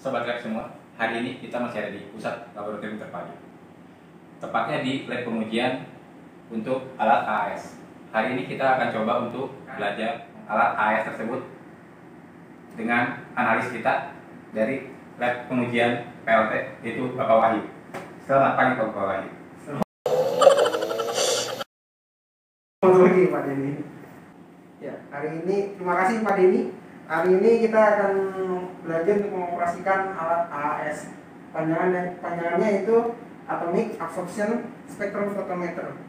Sobat Lab semua, hari ini kita masih ada di Pusat Laboratorium Terpadu. Tepatnya di lab pengujian untuk alat AAS. Hari ini kita akan coba untuk belajar alat AAS tersebut dengan analis kita dari lab pengujian PLT, yaitu Bapak Wahyu. Selamat pagi Bapak Wahyu. Selamat pagi Pak Denny. Ya, hari ini terima kasih Pak Denny. Hari ini kita akan belajar untuk mengoperasikan alat AAS. Panjangannya itu Atomic Absorption Spectrophotometer.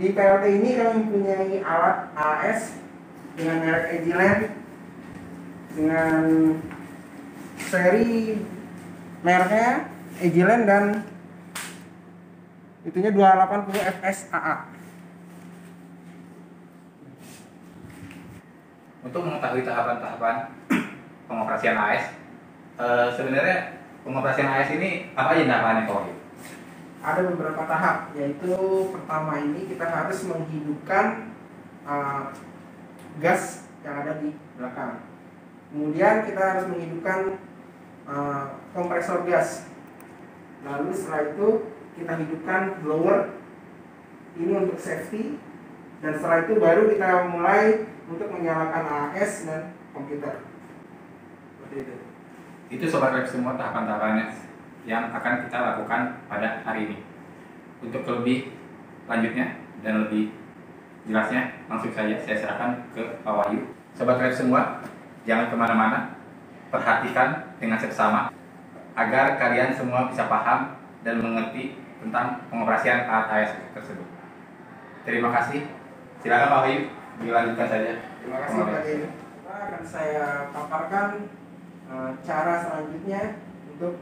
Di PLT ini kami mempunyai alat AAS dengan merek Agilent dengan seri mereknya Agilent dan itunya 280 FSAA. Untuk mengetahui tahapan-tahapan pengoperasian AAS, sebenarnya pengoperasian AAS ini apa aja tahapannya Pak Wahyu? Ada beberapa tahap, yaitu pertama ini kita harus menghidupkan gas yang ada di belakang. Kemudian kita harus menghidupkan kompresor gas. Lalu setelah itu kita hidupkan blower ini untuk safety. Dan setelah itu baru kita mulai untuk menyalakan AAS dan komputer. Seperti itu. Itu Sobat Lab semua tahapan-tahapannya yang akan kita lakukan pada hari ini. Untuk lebih lanjutnya dan lebih jelasnya, langsung saja saya serahkan ke Pak Wahyu. Sobat Lab semua, jangan kemana-mana, perhatikan dengan seksama agar kalian semua bisa paham dan mengerti tentang pengoperasian alat AAS tersebut. Terima kasih. Silakan Pak Wahyu, dilanjutkan saja. Terima kasih Pak Denny. Akan saya paparkan cara selanjutnya untuk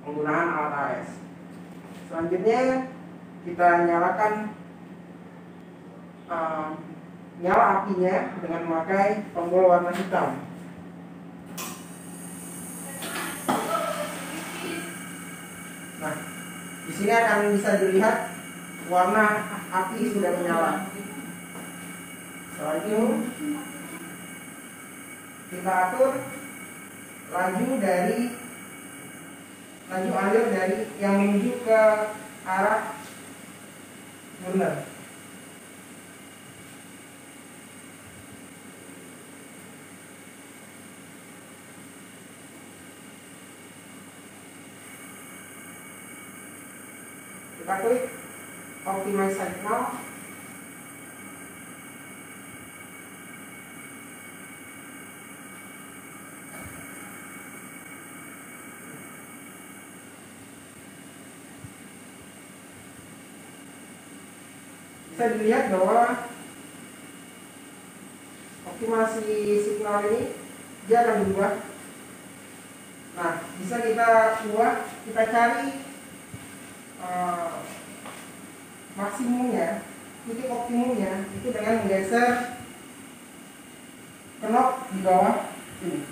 penggunaan alat AAS. Selanjutnya kita nyalakan nyala apinya dengan memakai tombol warna hitam. Nah, di sini akan bisa dilihat warna api sudah menyala. Setelah itu kita atur laju alir dari yang menuju ke arah burner. Kita klik optimize signal. Bisa dilihat bahwa optimasi signal ini dia akan berubah. Nah, bisa kita ubah, kita cari maksimumnya, titik optimumnya itu dengan menggeser knob di bawah ini.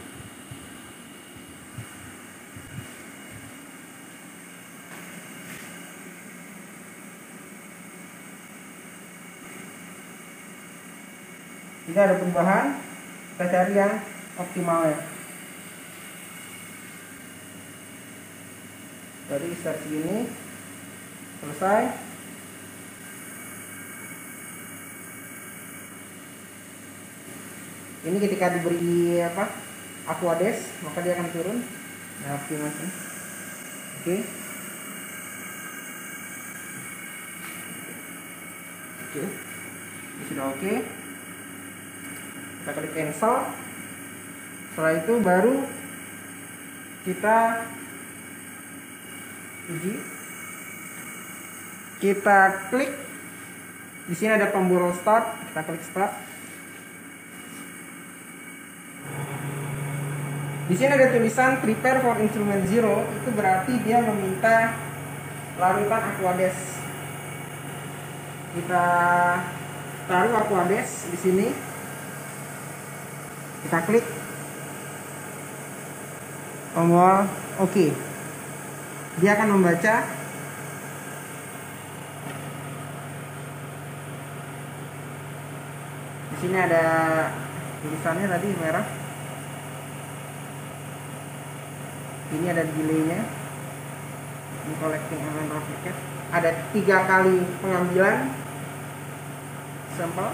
Jika ada perubahan, kita cari yang optimalnya. Dari start segini selesai. Ini ketika diberi aquades, maka dia akan turun. Nah, optimasi. Oke. Ini sudah oke. Kita klik cancel. Setelah itu baru kita uji. Kita klik di sini ada tombol start, kita klik start. Di sini ada tulisan prepare for instrument 0, itu berarti dia meminta larutan aquades. Kita taruh aquades di sini. Kita klik tombol OK. Dia akan membaca. Di sini ada tulisannya tadi merah. Ini ada delaynya. Ini collecting element replicate. Ada 3 kali pengambilan sampel.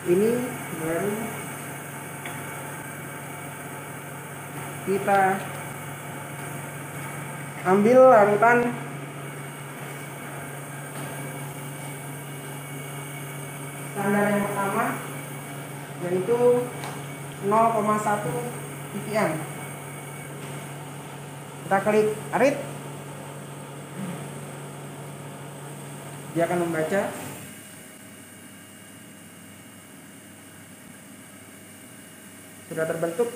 Ini baru kita ambil larutan standar yang pertama, yaitu 0,1 ppm. Kita klik read, dia akan membaca. Sudah terbentuk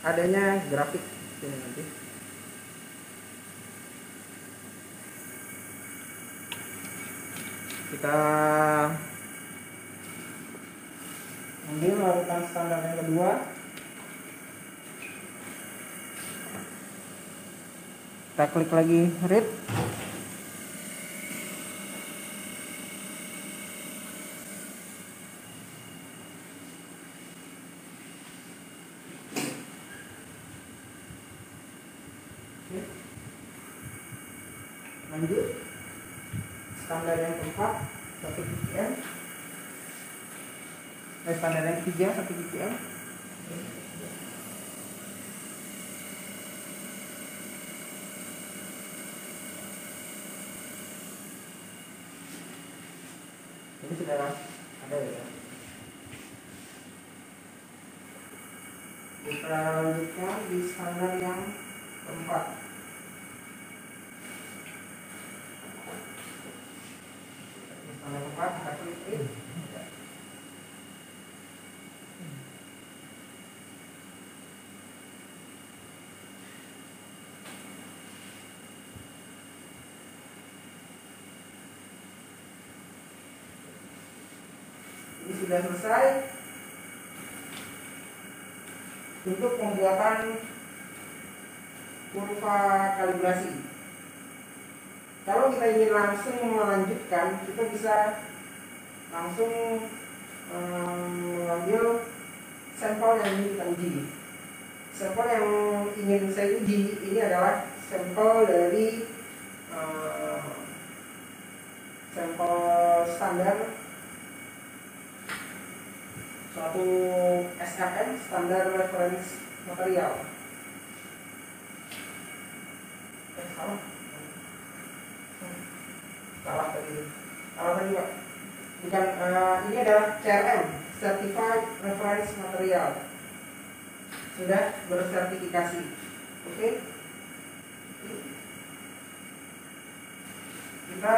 adanya grafik ini nanti. Kita ambil larutan standar yang kedua. Kita klik lagi read. Lanjut standar yang keempat 1 ppm, standar yang ketiga 1 ppm. Ini sudah ada ya. Kita lanjutkan di standar yang keempat. Standar keempat kita klik read. Ini sudah selesai untuk pembuatan kurva kalibrasi. Kalau kita ingin langsung melanjutkan, kita bisa langsung mengambil sampel yang ingin kita uji. Sampel yang ingin saya uji ini adalah sampel dari sampel standar suatu SRM, standar reference material. Salah tadi Pak. Bukan, ini adalah CRM, Certified Reference Material. Sudah bersertifikasi. Oke. Kita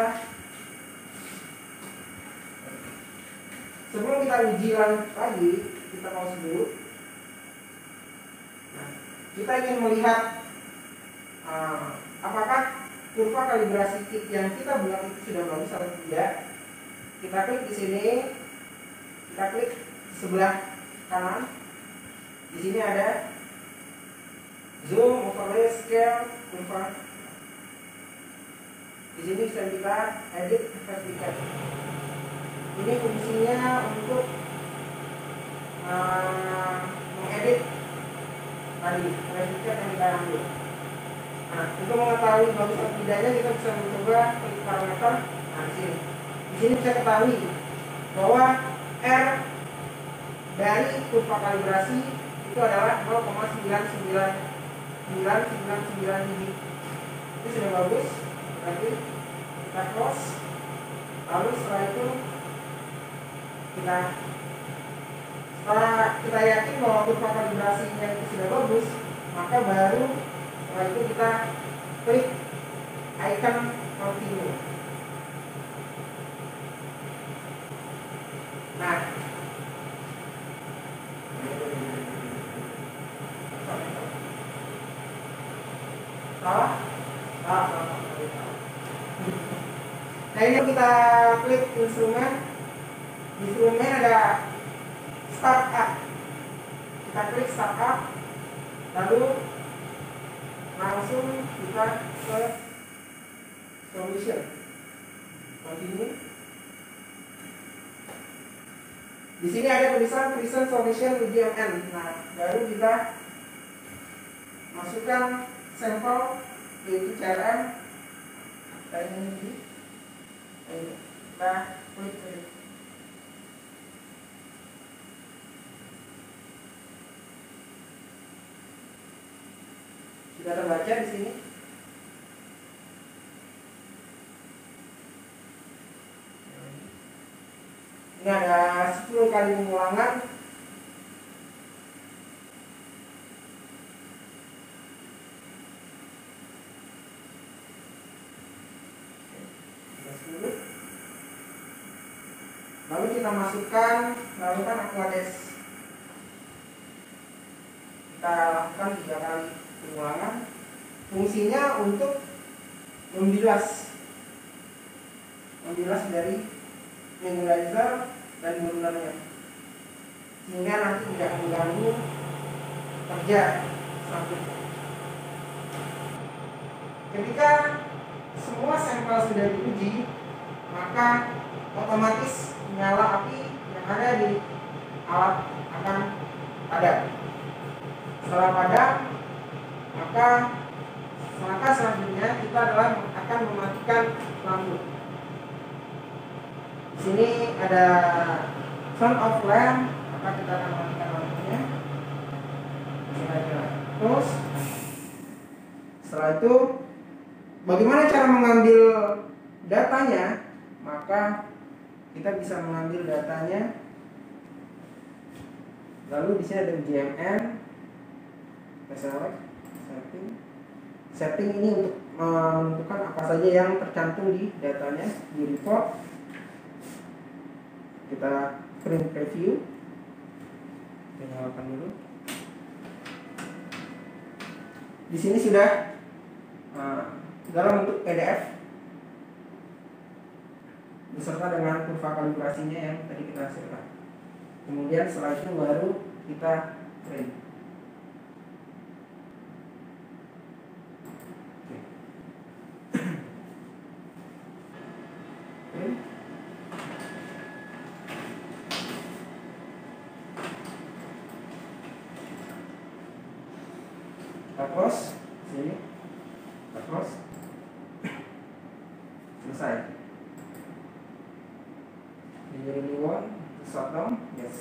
sebelum kita uji lagi, kita pause dulu. Nah, kita ingin melihat apakah kurva kalibrasi kit yang kita buat itu sudah bagus atau tidak. Kita klik di sini, kita klik sebelah kanan. Di sini ada zoom, overlay, scale, kurva. Di sini bisa kita edit vertical. Ini fungsinya untuk mengedit tadi vertical yang kita ambil. Nah, untuk mengetahui bagus atau tidaknya kita bisa mencoba klik parameter. Nah, di sini. Di sini bisa ketahui bahwa R dari kurva kalibrasi itu adalah 0,99999 ini. Itu sudah bagus. Berarti kita close. Lalu setelah itu setelah kita yakin bahwa kurva kalibrasinya itu sudah bagus, maka baru setelah itu kita klik icon continue. Nah, salah. Nah, ini kita klik instrumen. Di instrumen ada startup. Kita klik startup, lalu langsung kita ke solution. Continue. Di sini ada tulisan present solution with GMN. Nah, baru kita masukkan sampel yaitu CRM. Ini kita klik. Sudah terbaca di sini. Ini ada 10 kali pengulangan. Lalu kita masukkan, lakukan aquades. Kita lakukan 3 kali pengulangan. Fungsinya untuk membilas dari nebulizer dan burnernya, sehingga nanti tidak mengganggu kerja selanjutnya. Ketika semua sampel sudah diuji, maka otomatis nyala api yang ada di alat akan padam. Setelah padam, maka selanjutnya kita akan mematikan lampu. Di sini ada turn off lamp, maka kita akan matikan lampunya. Terus setelah itu, bagaimana cara mengambil datanya? Maka kita bisa mengambil datanya. Lalu di sini ada GMN, kita select setting ini untuk menentukan apa saja yang tercantum di datanya di report. Kita print preview, kita nyalakan dulu. Di sini sudah dalam bentuk PDF beserta dengan kurva kalibrasinya yang tadi kita hasilkan. Kemudian setelah itu baru kita print. Kita close sini, kita close, selesai. Jadi new one, shutdown, yes.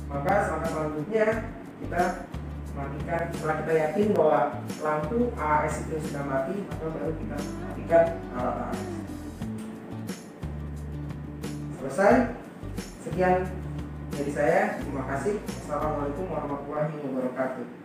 Maka selanjutnya kita matikan. Setelah kita yakin bahwa lampu AAS itu sudah mati, maka baru kita matikan alat AAS. Selesai. Sekian dari saya, terima kasih. Assalamualaikum warahmatullahi wabarakatuh.